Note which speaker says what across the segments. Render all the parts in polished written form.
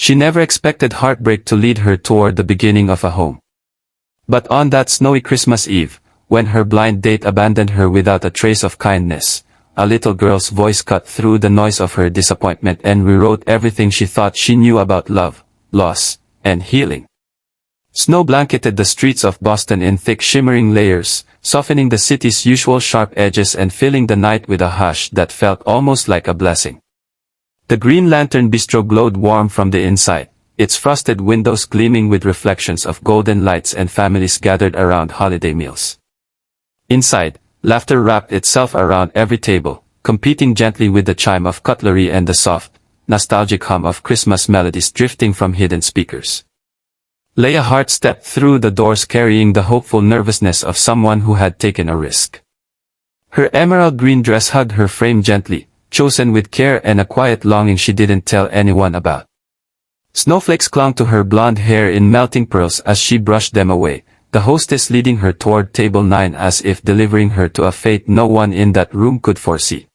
Speaker 1: She never expected heartbreak to lead her toward the beginning of a home. But on that snowy Christmas Eve, when her blind date abandoned her without a trace of kindness, a little girl's voice cut through the noise of her disappointment and rewrote everything she thought she knew about love, loss, and healing. Snow blanketed the streets of Boston in thick shimmering layers, softening the city's usual sharp edges and filling the night with a hush that felt almost like a blessing. The Green Lantern Bistro glowed warm from the inside, its frosted windows gleaming with reflections of golden lights and families gathered around holiday meals. Inside, laughter wrapped itself around every table, competing gently with the chime of cutlery and the soft, nostalgic hum of Christmas melodies drifting from hidden speakers. Leia Hart stepped through the doors carrying the hopeful nervousness of someone who had taken a risk. Her emerald green dress hugged her frame gently, chosen with care and a quiet longing she didn't tell anyone about. Snowflakes clung to her blonde hair in melting pearls as she brushed them away, the hostess leading her toward table 9 as if delivering her to a fate no one in that room could foresee.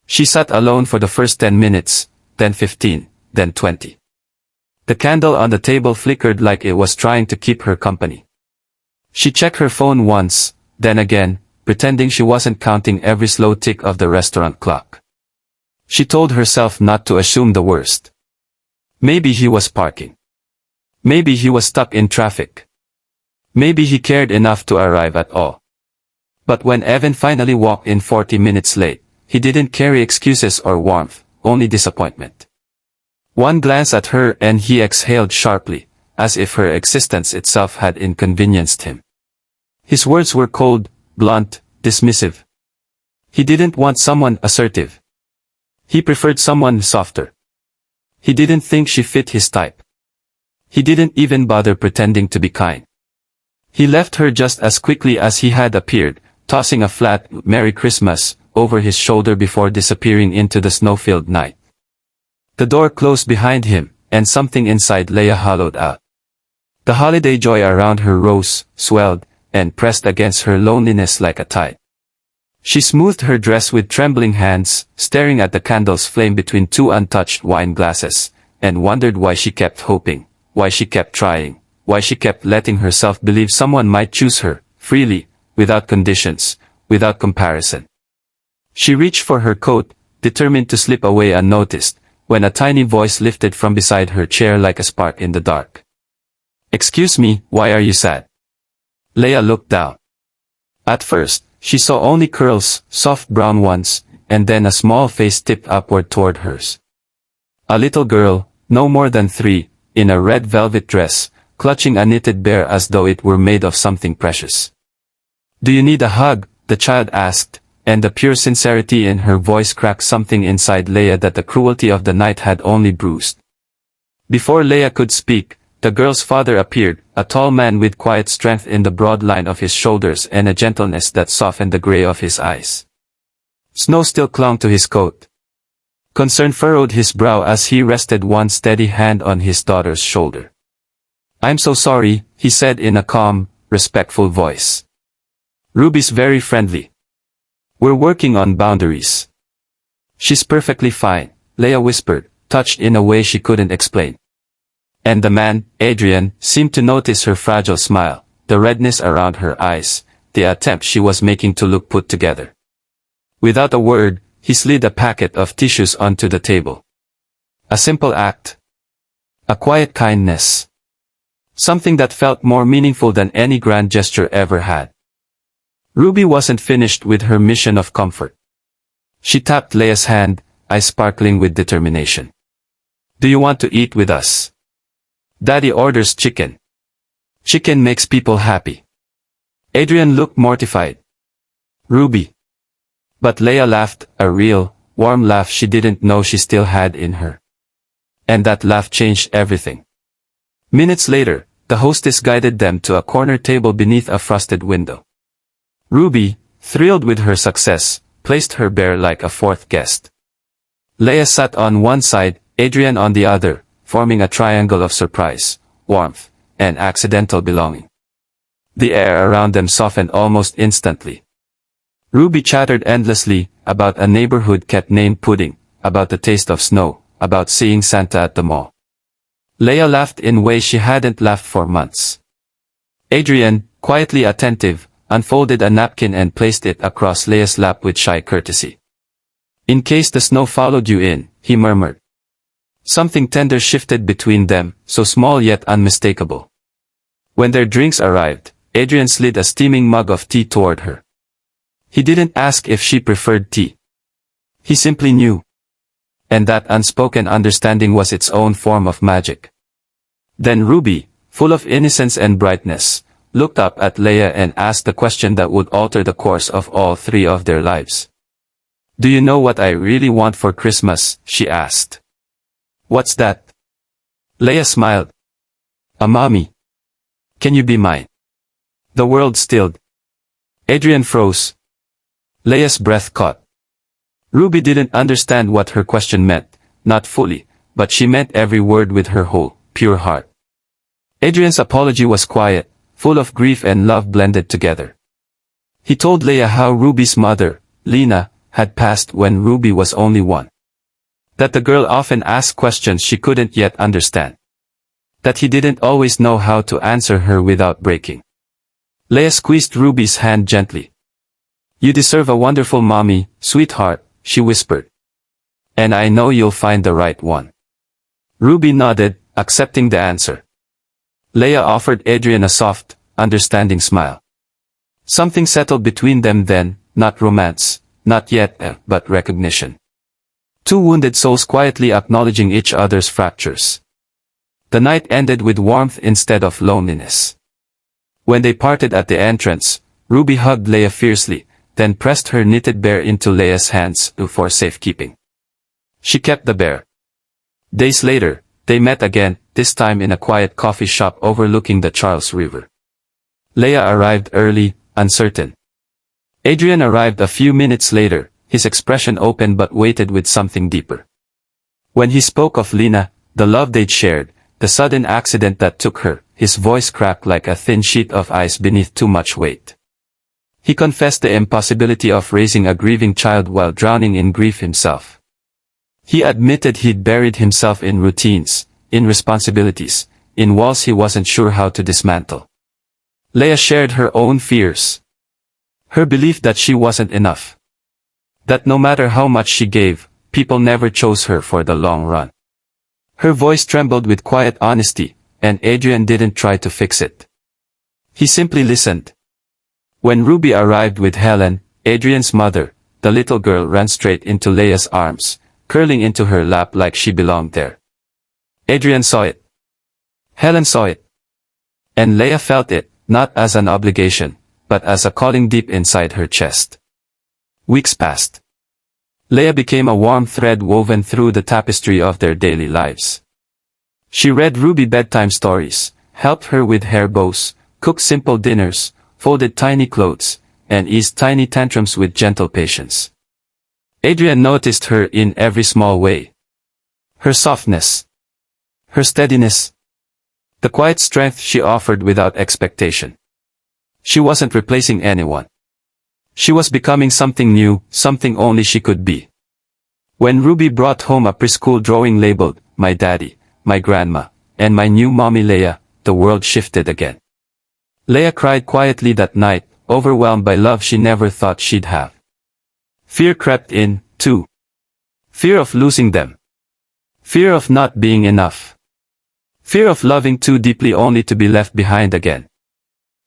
Speaker 1: She sat alone for the first 10 minutes, then 15, then 20. The candle on the table flickered like it was trying to keep her company. She checked her phone once, then again, pretending she wasn't counting every slow tick of the restaurant clock. She told herself not to assume the worst. Maybe he was parking. Maybe he was stuck in traffic. Maybe he cared enough to arrive at all. But when Evan finally walked in 40 minutes late, he didn't carry excuses or warmth, only disappointment. One glance at her and he exhaled sharply, as if her existence itself had inconvenienced him. His words were cold, blunt, dismissive. He didn't want someone assertive. He preferred someone softer. He didn't think she fit his type. He didn't even bother pretending to be kind. He left her just as quickly as he had appeared, tossing a flat "Merry Christmas" over his shoulder before disappearing into the snow-filled night. The door closed behind him, and something inside Leia hollowed out. The holiday joy around her rose, swelled, and pressed against her loneliness like a tide. She smoothed her dress with trembling hands, staring at the candle's flame between two untouched wine glasses, and wondered why she kept hoping, why she kept trying, why she kept letting herself believe someone might choose her, freely, without conditions, without comparison. She reached for her coat, determined to slip away unnoticed, when a tiny voice lifted from beside her chair like a spark in the dark. "Excuse me, why are you sad?" Leia looked down. At first, she saw only curls, soft brown ones, and then a small face tipped upward toward hers. A little girl, no more than 3, in a red velvet dress, clutching a knitted bear as though it were made of something precious. "Do you need a hug?" the child asked, and the pure sincerity in her voice cracked something inside Leia that the cruelty of the night had only bruised. Before Leia could speak, the girl's father appeared, a tall man with quiet strength in the broad line of his shoulders and a gentleness that softened the gray of his eyes. Snow still clung to his coat. Concern furrowed his brow as he rested one steady hand on his daughter's shoulder. "I'm so sorry," he said in a calm, respectful voice. "Ruby's very friendly. We're working on boundaries." "She's perfectly fine," Leia whispered, touched in a way she couldn't explain. And the man, Adrian, seemed to notice her fragile smile, the redness around her eyes, the attempt she was making to look put together. Without a word, he slid a packet of tissues onto the table. A simple act. A quiet kindness. Something that felt more meaningful than any grand gesture ever had. Ruby wasn't finished with her mission of comfort. She tapped Leia's hand, eyes sparkling with determination. "Do you want to eat with us? Daddy orders chicken. Chicken makes people happy." Adrian looked mortified. "Ruby." But Leia laughed, a real, warm laugh she didn't know she still had in her. And that laugh changed everything. Minutes later, the hostess guided them to a corner table beneath a frosted window. Ruby, thrilled with her success, placed her bear like a fourth guest. Leia sat on one side, Adrian on the other, forming a triangle of surprise, warmth, and accidental belonging. The air around them softened almost instantly. Ruby chattered endlessly, about a neighborhood cat named Pudding, about the taste of snow, about seeing Santa at the mall. Leia laughed in ways she hadn't laughed for months. Adrian, quietly attentive, unfolded a napkin and placed it across Leia's lap with shy courtesy. In case the snow followed you in, he murmured. Something tender shifted between them, so small yet unmistakable. When their drinks arrived, Adrian slid a steaming mug of tea toward her. He didn't ask if she preferred tea. He simply knew. And that unspoken understanding was its own form of magic. Then Ruby, full of innocence and brightness, looked up at Leia and asked the question that would alter the course of all three of their lives. Do you know what I really want for Christmas? She asked. What's that? Leia smiled. A mommy. Can you be mine? The world stilled. Adrian froze. Leia's breath caught. Ruby didn't understand what her question meant, not fully, but she meant every word with her whole, pure heart. Adrian's apology was quiet, full of grief and love blended together. He told Leia how Ruby's mother, Lena, had passed when Ruby was only 1. That the girl often asked questions she couldn't yet understand. That he didn't always know how to answer her without breaking. Leia squeezed Ruby's hand gently. You deserve a wonderful mommy, sweetheart, she whispered. And I know you'll find the right one. Ruby nodded, accepting the answer. Leia offered Adrian a soft, understanding smile. Something settled between them then, not romance, not yet, but recognition. Two wounded souls quietly acknowledging each other's fractures. The night ended with warmth instead of loneliness. When they parted at the entrance, Ruby hugged Leia fiercely, then pressed her knitted bear into Leia's hands for safekeeping. She kept the bear. Days later, they met again, this time in a quiet coffee shop overlooking the Charles River. Leia arrived early, uncertain. Adrian arrived a few minutes later, his expression open but weighted with something deeper. When he spoke of Lena, the love they'd shared, the sudden accident that took her, his voice cracked like a thin sheet of ice beneath too much weight. He confessed the impossibility of raising a grieving child while drowning in grief himself. He admitted he'd buried himself in routines, in responsibilities, in walls he wasn't sure how to dismantle. Leia shared her own fears. Her belief that she wasn't enough. That no matter how much she gave, people never chose her for the long run. Her voice trembled with quiet honesty, and Adrian didn't try to fix it. He simply listened. When Ruby arrived with Helen, Adrian's mother, the little girl ran straight into Leia's arms, curling into her lap like she belonged there. Adrian saw it. Helen saw it. And Leia felt it, not as an obligation, but as a calling deep inside her chest. Weeks passed. Leia became a warm thread woven through the tapestry of their daily lives. She read Ruby bedtime stories, helped her with hair bows, cooked simple dinners, folded tiny clothes, and eased tiny tantrums with gentle patience. Adrian noticed her in every small way. Her softness. Her steadiness. The quiet strength she offered without expectation. She wasn't replacing anyone. She was becoming something new, something only she could be. When Ruby brought home a preschool drawing labeled, "My Daddy, My Grandma, and My New Mommy Leia," the world shifted again. Leia cried quietly that night, overwhelmed by love she never thought she'd have. Fear crept in, too. Fear of losing them. Fear of not being enough. Fear of loving too deeply only to be left behind again.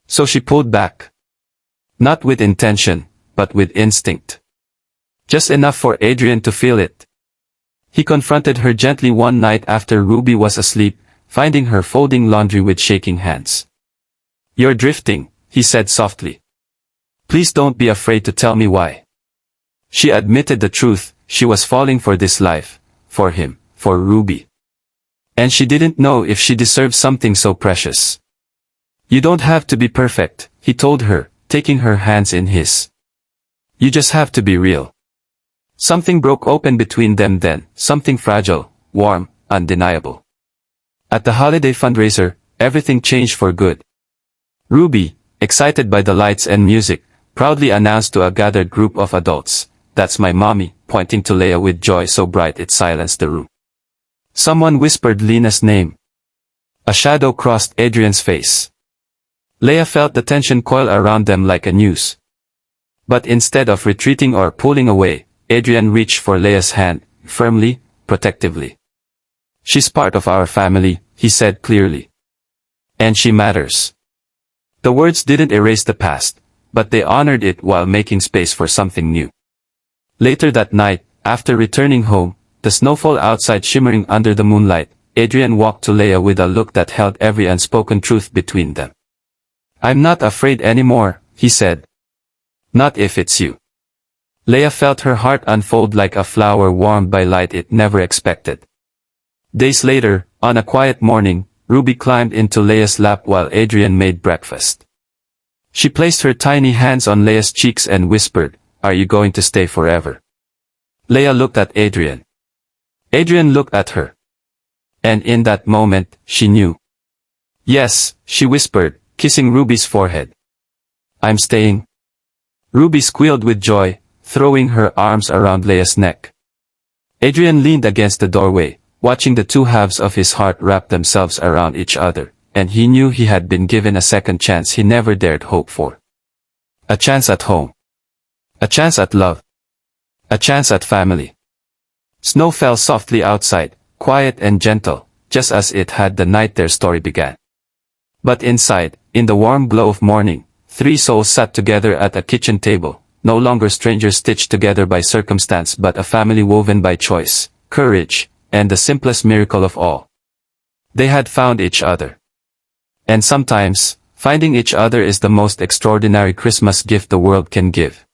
Speaker 1: So she pulled back. Not with intention, but with instinct. Just enough for Adrian to feel it. He confronted her gently one night after Ruby was asleep, finding her folding laundry with shaking hands. "You're drifting," he said softly. "Please don't be afraid to tell me why." She admitted the truth, she was falling for this life, for him, for Ruby. And she didn't know if she deserved something so precious. "You don't have to be perfect," he told her, taking her hands in his. "You just have to be real." Something broke open between them then, something fragile, warm, undeniable. At the holiday fundraiser, everything changed for good. Ruby, excited by the lights and music, proudly announced to a gathered group of adults, "That's my mommy," pointing to Leia with joy so bright it silenced the room. Someone whispered Lena's name. A shadow crossed Adrian's face. Leia felt the tension coil around them like a noose. But instead of retreating or pulling away, Adrian reached for Leia's hand, firmly, protectively. "She's part of our family," he said clearly. "And she matters." The words didn't erase the past, but they honored it while making space for something new. Later that night, after returning home, the snowfall outside shimmering under the moonlight, Adrian walked to Leia with a look that held every unspoken truth between them. "I'm not afraid anymore," he said. "Not if it's you." Leia felt her heart unfold like a flower warmed by light it never expected. Days later, on a quiet morning, Ruby climbed into Leia's lap while Adrian made breakfast. She placed her tiny hands on Leia's cheeks and whispered, "Are you going to stay forever?" Leia looked at Adrian. Adrian looked at her. And in that moment, she knew. "Yes," she whispered, kissing Ruby's forehead. "I'm staying." Ruby squealed with joy, throwing her arms around Leia's neck. Adrian leaned against the doorway, watching the two halves of his heart wrap themselves around each other, and he knew he had been given a second chance he never dared hope for. A chance at home. A chance at love. A chance at family. Snow fell softly outside, quiet and gentle, just as it had the night their story began. But inside, in the warm glow of morning, three souls sat together at a kitchen table, no longer strangers stitched together by circumstance but a family woven by choice, courage, and the simplest miracle of all. They had found each other. And sometimes, finding each other is the most extraordinary Christmas gift the world can give.